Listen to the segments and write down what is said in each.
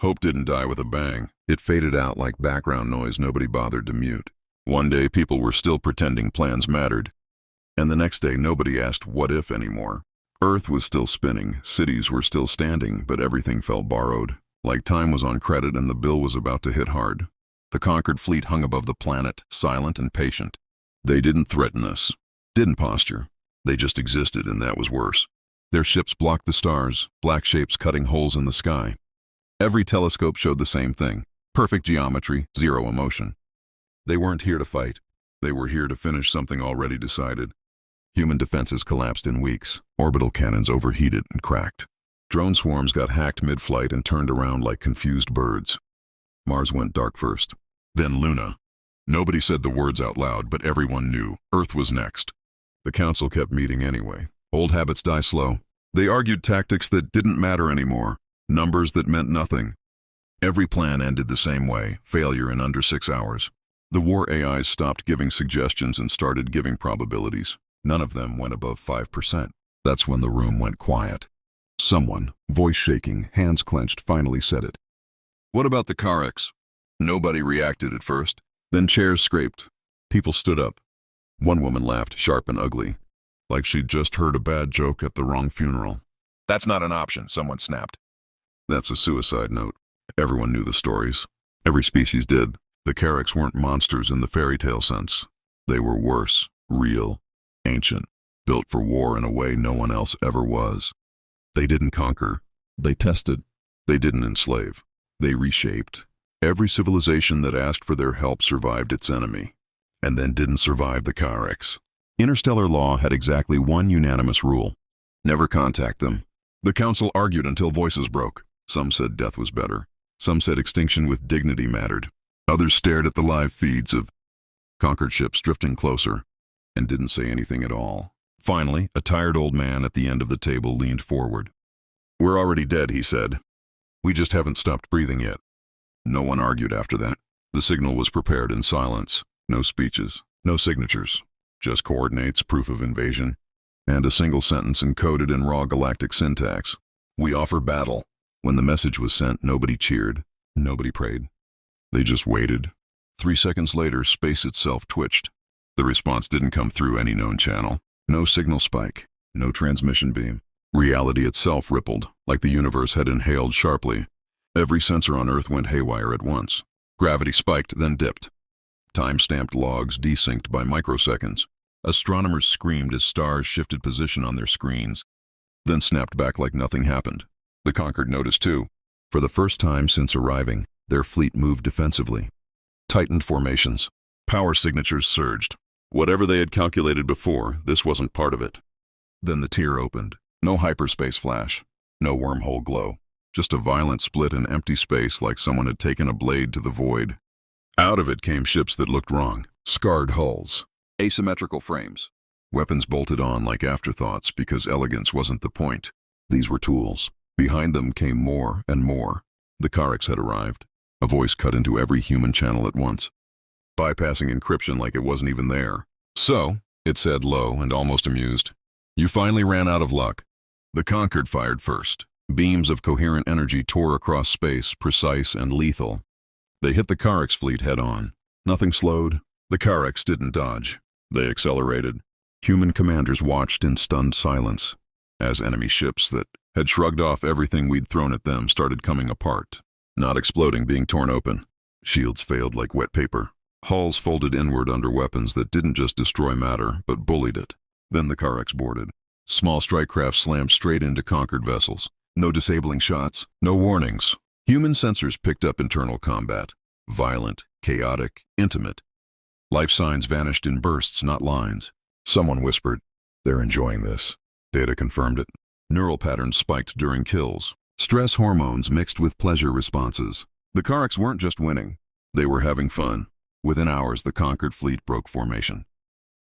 Hope didn't die with a bang. It faded out like background noise nobody bothered to mute. One day people were still pretending plans mattered, and the next day nobody asked what if anymore. Earth was still spinning, cities were still standing, but everything felt borrowed, like time was on credit and the bill was about to hit hard. The conquered fleet hung above the planet, silent and patient. They didn't threaten us, didn't posture. They just existed, and that was worse. Their ships blocked the stars, black shapes cutting holes in the sky. Every telescope showed the same thing: perfect geometry, zero emotion. They weren't here to fight. They were here to finish something already decided. Human defenses collapsed in weeks. Orbital cannons overheated and cracked. Drone swarms got hacked mid-flight and turned around like confused birds. Mars went dark first. Then Luna. Nobody said the words out loud, but everyone knew Earth was next. The council kept meeting anyway. Old habits die slow. They argued tactics that didn't matter anymore, numbers that meant nothing. Every plan ended the same way: failure in under 6 hours. The war AIs stopped giving suggestions and started giving probabilities. None of them went above 5%. That's when the room went quiet. Someone, voice shaking, hands clenched, finally said it. "What about the Carex?" Nobody reacted at first. Then chairs scraped. People stood up. One woman laughed, sharp and ugly, like she'd just heard a bad joke at the wrong funeral. "That's not an option," someone snapped. "That's a suicide note." Everyone knew the stories. Every species did. The Carex weren't monsters in the fairy tale sense. They were worse, real, ancient, built for war in a way no one else ever was. They didn't conquer. They tested. They didn't enslave. They reshaped. Every civilization that asked for their help survived its enemy, and then didn't survive the Carex. Interstellar law had exactly one unanimous rule: never contact them. The council argued until voices broke. Some said death was better. Some said extinction with dignity mattered. Others stared at the live feeds of conquered ships drifting closer and didn't say anything at all. Finally, a tired old man at the end of the table leaned forward. "We're already dead," he said. "We just haven't stopped breathing yet." No one argued after that. The signal was prepared in silence. No speeches, no signatures, just coordinates, proof of invasion, and a single sentence encoded in raw galactic syntax: "We offer battle." When the message was sent, nobody cheered, nobody prayed. They just waited. 3 seconds later, space itself twitched. The response didn't come through any known channel. No signal spike, no transmission beam. Reality itself rippled, like the universe had inhaled sharply. Every sensor on Earth went haywire at once. Gravity spiked, then dipped. Time-stamped logs desynced by microseconds. Astronomers screamed as stars shifted position on their screens, then snapped back like nothing happened. The conquered noticed too. For the first time since arriving, their fleet moved defensively. Tightened formations. Power signatures surged. Whatever they had calculated before, this wasn't part of it. Then the tier opened. No hyperspace flash. No wormhole glow. Just a violent split in empty space, like someone had taken a blade to the void. Out of it came ships that looked wrong. Scarred hulls. Asymmetrical frames. Weapons bolted on like afterthoughts because elegance wasn't the point. These were tools. Behind them came more and more. The Carex had arrived. A voice cut into every human channel at once, bypassing encryption like it wasn't even there. "So," it said, low and almost amused, "you finally ran out of luck." The conquered fired first. Beams of coherent energy tore across space, precise and lethal. They hit the Carex fleet head-on. Nothing slowed. The Carex didn't dodge. They accelerated. Human commanders watched in stunned silence as enemy ships that had shrugged off everything we'd thrown at them started coming apart. Not exploding, being torn open. Shields failed like wet paper. Hulls folded inward under weapons that didn't just destroy matter, but bullied it. Then the Carex boarded. Small strike craft slammed straight into conquered vessels. No disabling shots, no warnings. Human sensors picked up internal combat. Violent, chaotic, intimate. Life signs vanished in bursts, not lines. Someone whispered, "They're enjoying this." Data confirmed it. Neural patterns spiked during kills. Stress hormones mixed with pleasure responses. The Carex weren't just winning. They were having fun. Within hours, the conquered fleet broke formation.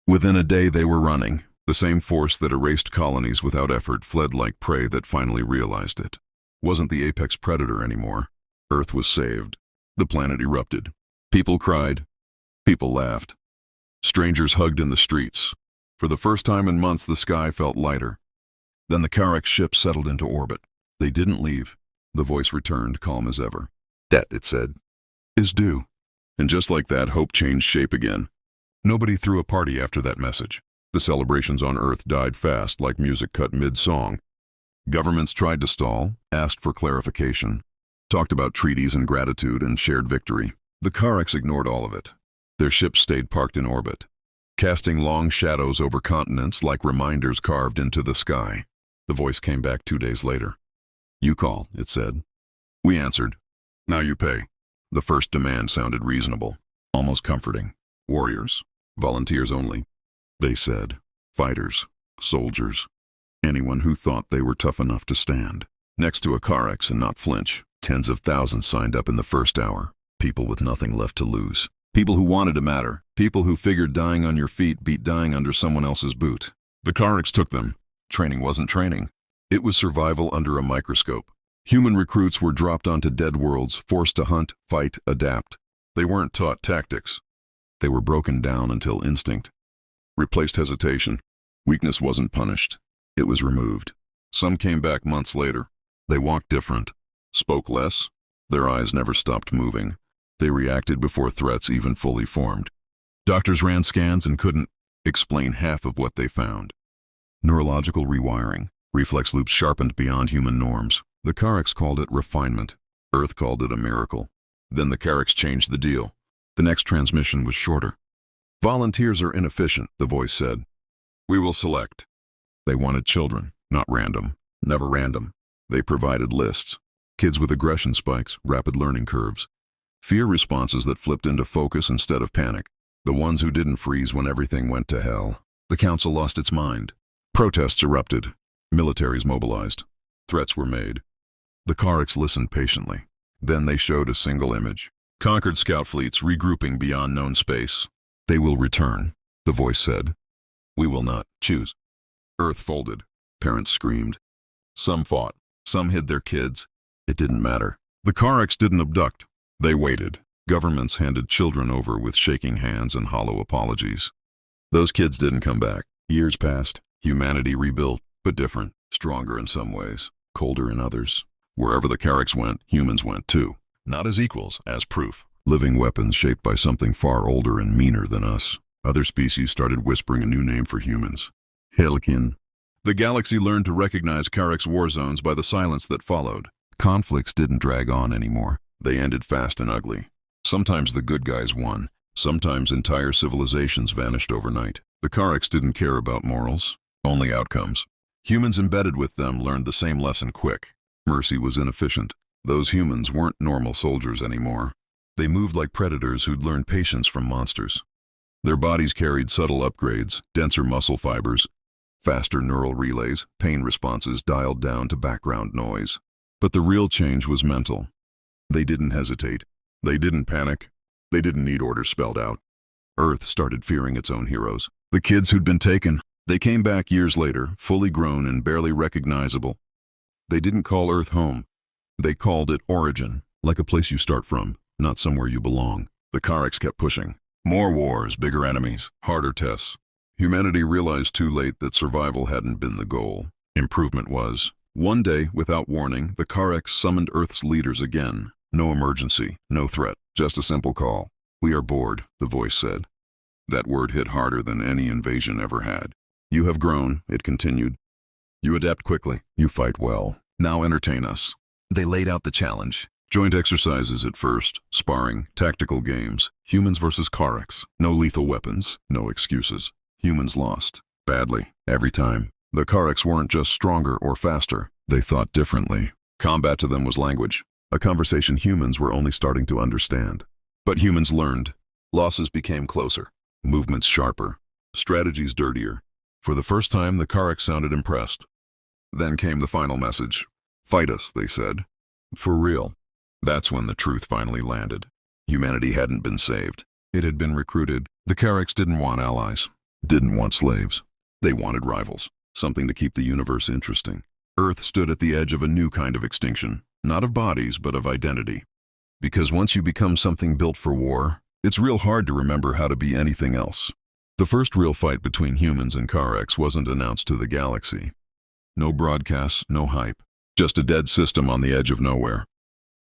Within a day, they were running. The same force that erased colonies without effort fled like prey that finally realized it. Wasn't the apex predator anymore. Earth was saved. The planet erupted. People cried. People laughed. Strangers hugged in the streets. For the first time in months, the sky felt lighter. Then the Carex ship settled into orbit. They didn't leave. The voice returned, calm as ever. Debt, it said, is due. And just like that, hope changed shape again. Nobody threw a party after that message. The celebrations on Earth died fast, like music cut mid-song. Governments tried to stall, asked for clarification, talked about treaties and gratitude and shared victory. The Carracks ignored all of it. Their ships stayed parked in orbit, casting long shadows over continents like reminders carved into the sky. The voice came back 2 days later. You called, it said. We answered. Now you pay. The first demand sounded reasonable, almost comforting. Warriors, volunteers only. They said, fighters, soldiers, anyone who thought they were tough enough to stand. Next to a Carrax and not flinch, tens of thousands signed up in the first hour. People with nothing left to lose. People who wanted to matter. People who figured dying on your feet beat dying under someone else's boot. The Carrax took them. Training wasn't training. It was survival under a microscope. Human recruits were dropped onto dead worlds, forced to hunt, fight, adapt. They weren't taught tactics. They were broken down until instinct replaced hesitation. Weakness wasn't punished. It was removed. Some came back months later. They walked different, spoke less. Their eyes never stopped moving. They reacted before threats even fully formed. Doctors ran scans and couldn't explain half of what they found. Neurological rewiring, reflex loops sharpened beyond human norms. The Carracks called it refinement. Earth called it a miracle. Then the Carracks changed the deal. The next transmission was shorter. Volunteers are inefficient, the voice said. We will select. They wanted children, not random, never random. They provided lists. Kids with aggression spikes, rapid learning curves. Fear responses that flipped into focus instead of panic. The ones who didn't freeze when everything went to hell. The council lost its mind. Protests erupted. Militaries mobilized. Threats were made. The Carracks listened patiently. Then they showed a single image. Conquered scout fleets regrouping beyond known space. They will return, the voice said. We will not. Choose. Earth folded. Parents screamed. Some fought. Some hid their kids. It didn't matter. The Carracks didn't abduct. They waited. Governments handed children over with shaking hands and hollow apologies. Those kids didn't come back. Years passed. Humanity rebuilt, but different. Stronger in some ways, colder in others. Wherever the Carracks went, humans went too. Not as equals, as proof. Living weapons shaped by something far older and meaner than us. Other species started whispering a new name for humans. Helkin. The galaxy learned to recognize Carracks war zones by the silence that followed. Conflicts didn't drag on anymore. They ended fast and ugly. Sometimes the good guys won. Sometimes entire civilizations vanished overnight. The Carracks didn't care about morals, only outcomes. Humans embedded with them learned the same lesson quick. Mercy was inefficient. Those humans weren't normal soldiers anymore. They moved like predators who'd learned patience from monsters. Their bodies carried subtle upgrades, denser muscle fibers, faster neural relays, pain responses dialed down to background noise. But the real change was mental. They didn't hesitate. They didn't panic. They didn't need orders spelled out. Earth started fearing its own heroes. The kids who'd been taken. They came back years later, fully grown and barely recognizable. They didn't call Earth home. They called it origin, like a place you start from, not somewhere you belong. The Carracks kept pushing. More wars, bigger enemies, harder tests. Humanity realized too late that survival hadn't been the goal. Improvement was. One day, without warning, the Carracks summoned Earth's leaders again. No emergency, no threat, just a simple call. We are bored, the voice said. That word hit harder than any invasion ever had. You have grown, it continued. You adapt quickly. You fight well. Now entertain us. They laid out the challenge. Joint exercises at first, sparring, tactical games, humans versus Carracks. No lethal weapons, no excuses. Humans lost. Badly. Every time. The Carracks weren't just stronger or faster. They thought differently. Combat to them was language. A conversation humans were only starting to understand. But humans learned. Losses became closer. Movements sharper. Strategies dirtier. For the first time, the Carracks sounded impressed. Then came the final message. Fight us, they said. For real. That's when the truth finally landed. Humanity hadn't been saved. It had been recruited. The Carracks didn't want allies. Didn't want slaves. They wanted rivals. Something to keep the universe interesting. Earth stood at the edge of a new kind of extinction. Not of bodies, but of identity. Because once you become something built for war, it's real hard to remember how to be anything else. The first real fight between humans and Carracks wasn't announced to the galaxy. No broadcasts, no hype. Just a dead system on the edge of nowhere.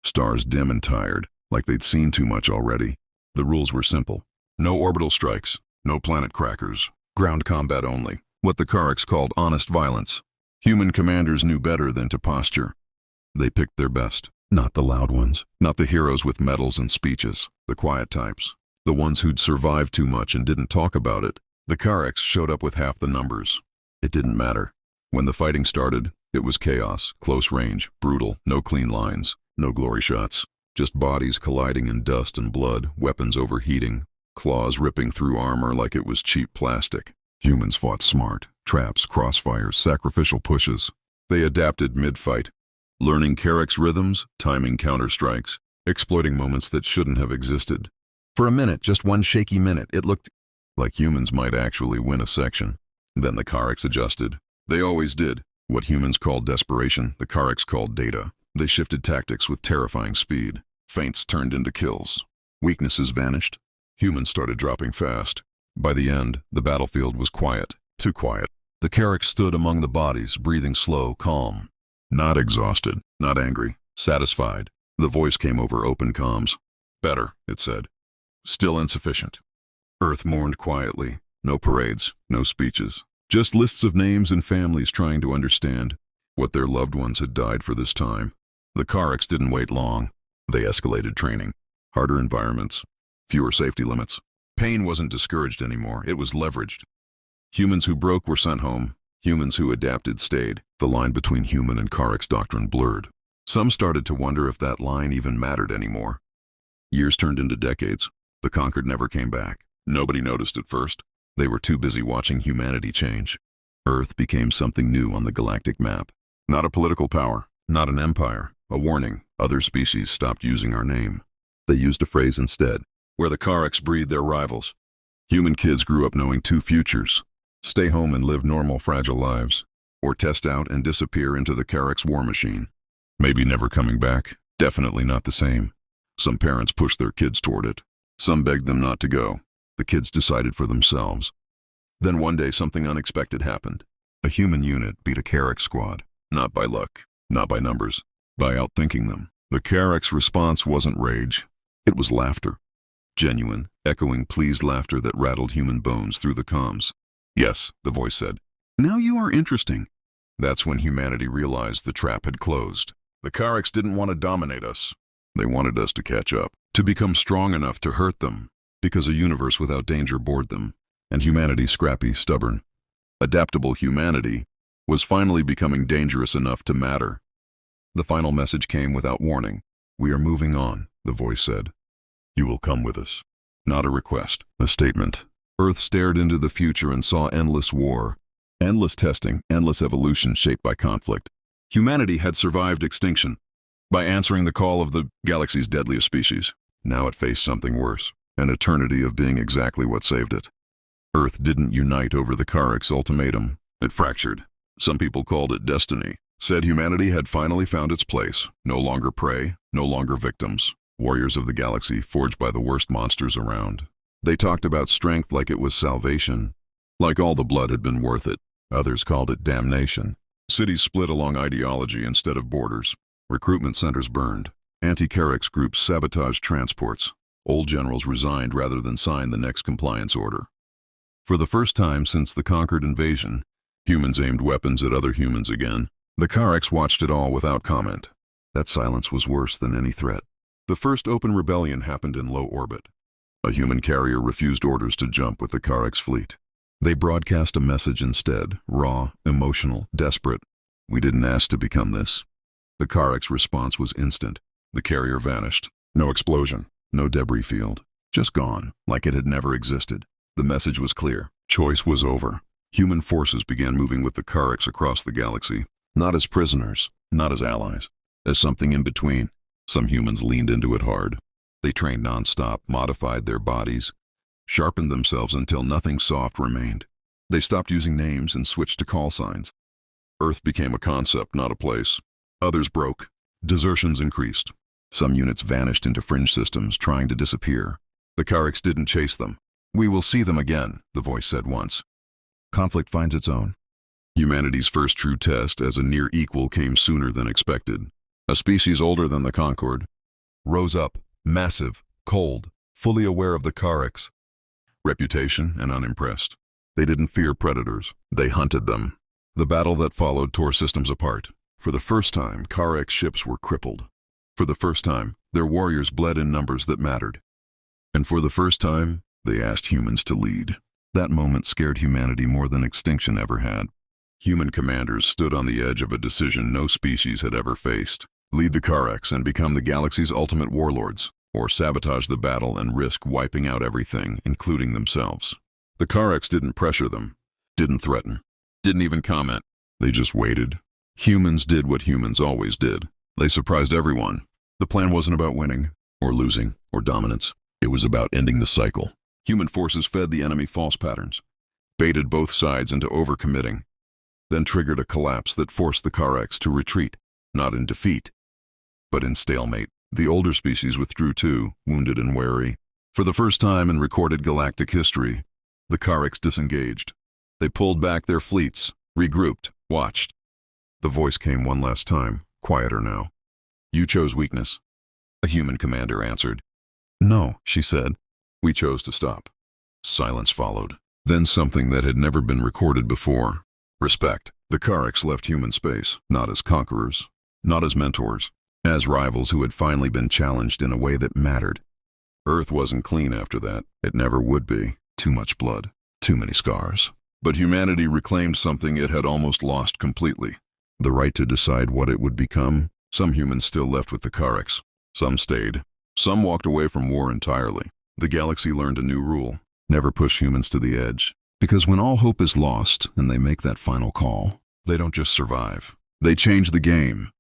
Stars dim and tired, like they'd seen too much already. The rules were simple. No orbital strikes, no planet crackers, ground combat only, what the Kariks called honest violence. Human commanders knew better than to posture. They picked their best, not the loud ones, not the heroes with medals and speeches, the quiet types, the ones who'd survived too much and didn't talk about it. The Kariks showed up with half the numbers. It didn't matter. When the fighting started, it was chaos, close range, brutal, no clean lines, no glory shots, just bodies colliding in dust and blood, weapons overheating, claws ripping through armor like it was cheap plastic. Humans fought smart, traps, crossfires, sacrificial pushes. They adapted mid-fight, learning Kariks' rhythms, timing counterstrikes, exploiting moments that shouldn't have existed. For a minute, just one shaky minute, it looked like humans might actually win a section. Then the Kariks adjusted. They always did. What humans called desperation, the Kariks called data. They shifted tactics with terrifying speed. Feints turned into kills. Weaknesses vanished. Humans started dropping fast. By the end, the battlefield was quiet. Too quiet. The Kariks stood among the bodies, breathing slow, calm. Not exhausted, not angry, satisfied. The voice came over open comms. Better, it said. Still insufficient. Earth mourned quietly. No parades, no speeches. Just lists of names and families trying to understand what their loved ones had died for this time. The Kariks didn't wait long. They escalated training. Harder environments. Fewer safety limits. Pain wasn't discouraged anymore. It was leveraged. Humans who broke were sent home. Humans who adapted stayed. The line between human and Kariks doctrine blurred. Some started to wonder if that line even mattered anymore. Years turned into decades. The conquered never came back. Nobody noticed at first. They were too busy watching humanity change. Earth became something new on the galactic map. Not a political power, not an empire, a warning. Other species stopped using our name. They used a phrase instead, where the Kariks breed their rivals. Human kids grew up knowing two futures: stay home and live normal, fragile lives, or test out and disappear into the Kariks' war machine. Maybe never coming back, definitely not the same. Some parents pushed their kids toward it. Some begged them not to go. The kids decided for themselves. Then one day something unexpected happened. A human unit beat a Karik squad. Not by luck, not by numbers, by outthinking them. The Kariks' response wasn't rage. It was laughter. Genuine, echoing, pleased laughter that rattled human bones through the comms. Yes, the voice said. Now you are interesting. That's when humanity realized the trap had closed. The Kariks didn't want to dominate us. They wanted us to catch up, to become strong enough to hurt them, because a universe without danger bored them, and humanity, scrappy, stubborn, adaptable humanity, was finally becoming dangerous enough to matter. The final message came without warning. We are moving on, the voice said. You will come with us. Not a request, a statement. Earth stared into the future and saw endless war, endless testing, endless evolution shaped by conflict. Humanity had survived extinction by answering the call of the galaxy's deadliest species. Now it faced something worse, an eternity of being exactly what saved it. Earth didn't unite over the Kariks' ultimatum. It fractured. Some people called it destiny. Said humanity had finally found its place. No longer prey, no longer victims. Warriors of the galaxy forged by the worst monsters around. They talked about strength like it was salvation, like all the blood had been worth it. Others called it damnation. Cities split along ideology instead of borders. Recruitment centers burned. Anti-Kariks groups sabotaged transports. Old generals resigned rather than sign the next compliance order. For the first time since the conquered invasion, humans aimed weapons at other humans again. The Kariks watched it all without comment. That silence was worse than any threat. The first open rebellion happened in low orbit. A human carrier refused orders to jump with the Kariks' fleet. They broadcast a message instead, raw, emotional, desperate. We didn't ask to become this. The Kariks' response was instant. The carrier vanished. No explosion, no debris field. Just gone, like it had never existed. The message was clear. Choice was over. Human forces began moving with the Kariks across the galaxy. Not as prisoners, not as allies, as something in between. Some humans leaned into it hard. They trained nonstop, modified their bodies, sharpened themselves until nothing soft remained. They stopped using names and switched to call signs. Earth became a concept, not a place. Others broke. Desertions increased. Some units vanished into fringe systems, trying to disappear. The Kariks didn't chase them. We will see them again, the voice said once. Conflict finds its own. Humanity's first true test as a near equal came sooner than expected. A species older than the Concorde rose up, massive, cold, fully aware of the Carrack's reputation and unimpressed. They didn't fear predators. They hunted them. The battle that followed tore systems apart. For the first time, Carrack ships were crippled. For the first time, their warriors bled in numbers that mattered. And for the first time, they asked humans to lead. That moment scared humanity more than extinction ever had. Human commanders stood on the edge of a decision no species had ever faced. Lead the Carracks and become the galaxy's ultimate warlords, or sabotage the battle and risk wiping out everything, including themselves. The Carracks didn't pressure them, didn't threaten, didn't even comment. They just waited. Humans did what humans always did. They surprised everyone. The plan wasn't about winning, or losing, or dominance. It was about ending the cycle. Human forces fed the enemy false patterns, baited both sides into overcommitting, then triggered a collapse that forced the Carracks to retreat, not in defeat, but in stalemate. The older species withdrew too, wounded and wary. For the first time in recorded galactic history, the Carracks disengaged. They pulled back their fleets, regrouped, watched. The voice came one last time, quieter now. "You chose weakness," a human commander answered. "No," she said. "We chose to stop." Silence followed. Then something that had never been recorded before. Respect. The Carracks left human space, not as conquerors, not as mentors, as rivals who had finally been challenged in a way that mattered. Earth wasn't clean after that. It never would be. Too much blood. Too many scars. But humanity reclaimed something it had almost lost completely. The right to decide what it would become. Some humans still left with the Carracks. Some stayed. Some walked away from war entirely. The galaxy learned a new rule. Never push humans to the edge. Because when all hope is lost and they make that final call, they don't just survive. They change the game.